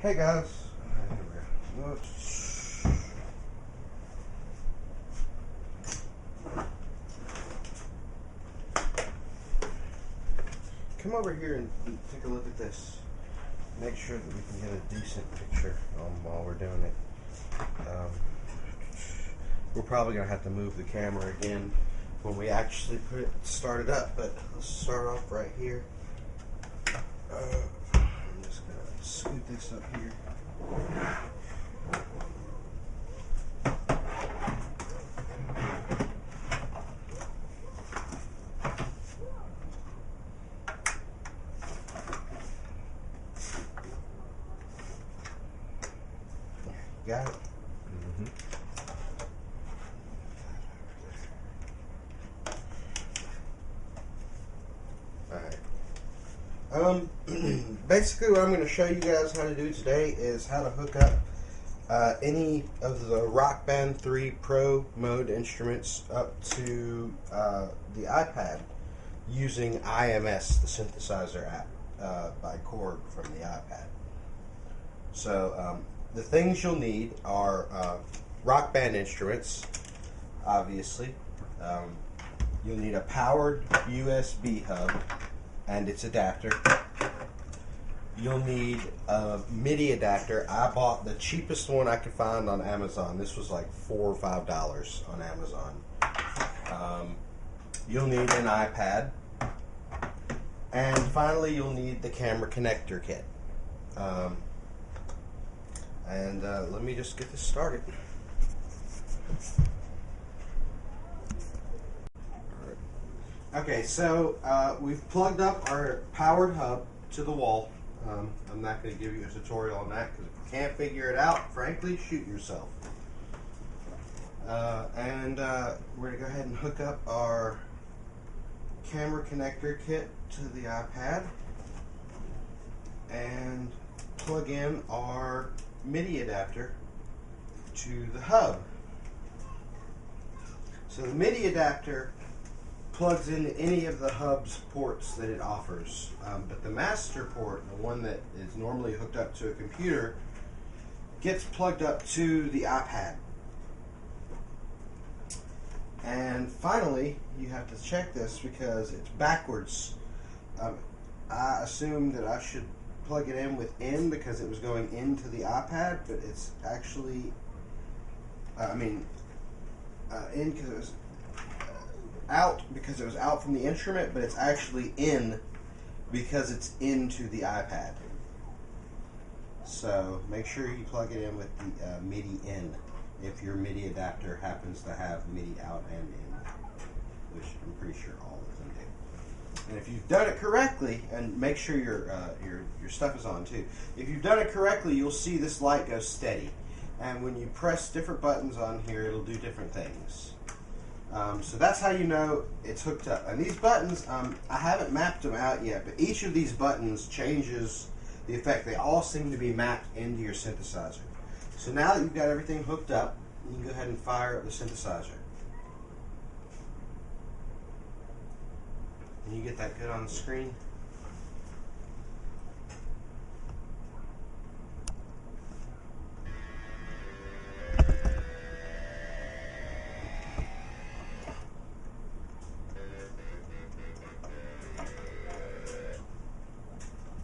Hey guys. Whoops. Come over here and take a look at this. Make sure that we can get a decent picture while we're doing it. We're probably going to have to move the camera again when we actually start it up, but let's start off right here. I'm just going to scoot this up here. Got it? Alright. Basically what I'm going to show you guys how to do today is how to hook up any of the Rock Band 3 Pro mode instruments up to the iPad using IMS, the synthesizer app by Korg from the iPad. So the things you'll need are Rock Band instruments, obviously. You'll need a powered USB hub and its adapter. You'll need a MIDI adapter. I bought the cheapest one I could find on Amazon. This was like $4 or $5 on Amazon. You'll need an iPad. And finally, you'll need the camera connector kit. Let me just get this started. Okay, so we've plugged up our powered hub to the wall. I'm not going to give you a tutorial on that because if you can't figure it out, frankly, shoot yourself. We're going to go ahead and hook up our camera connector kit to the iPad and plug in our MIDI adapter to the hub. So the MIDI adapter plugs into any of the hub's ports that it offers, but the master port, the one that is normally hooked up to a computer, gets plugged up to the iPad. And finally, you have to check this because it's backwards. I assumed that I should plug it in within because it was going into the iPad, but it's actually, in because it was out because it was out from the instrument, but it's actually in because it's into the iPad. So make sure you plug it in with the MIDI in if your MIDI adapter happens to have MIDI out and in, which I'm pretty sure all of them do. And if you've done it correctly, and make sure your stuff is on too. If you've done it correctly, you'll see this light go steady. And when you press different buttons on here, it'll do different things. So that's how you know it's hooked up. And these buttons, I haven't mapped them out yet, but each of these buttons changes the effect. They all seem to be mapped into your synthesizer. So now that you've got everything hooked up, you can go ahead and fire up the synthesizer. Can you get that good on the screen?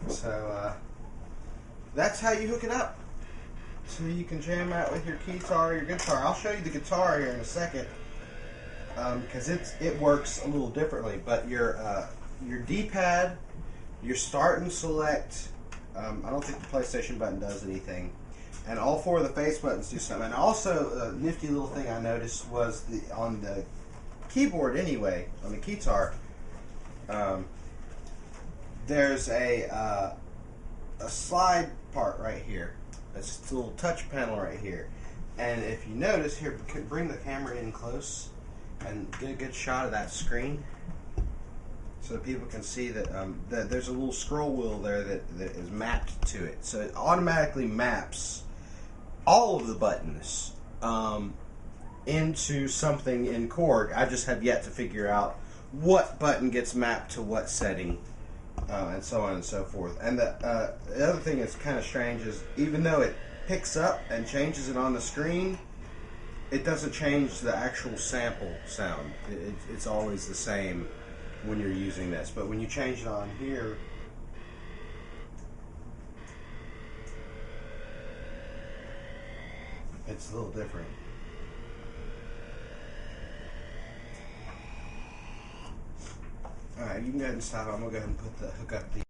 So that's how you hook it up. So you can jam out with your guitar or your guitar. I'll show you the guitar here in a second because it works a little differently. But your D-pad, your start and select. I don't think the PlayStation button does anything, and all four of the face buttons do something. And also, a nifty little thing I noticed was on the keyboard anyway, on the guitar. There's a slide part right here. It's a little touch panel right here. And if you notice here, bring the camera in close and get a good shot of that screen so that people can see that, that there's a little scroll wheel there that is mapped to it. So it automatically maps all of the buttons into something in Korg. I just have yet to figure out what button gets mapped to what setting and so on and so forth. And the other thing that's kind of strange is even though it picks up and changes it on the screen, it doesn't change the actual sample sound. It's always the same when you're using this. But when you change it on here, it's a little different. Alright, you can go ahead and stop. I'm going to go ahead and hook up the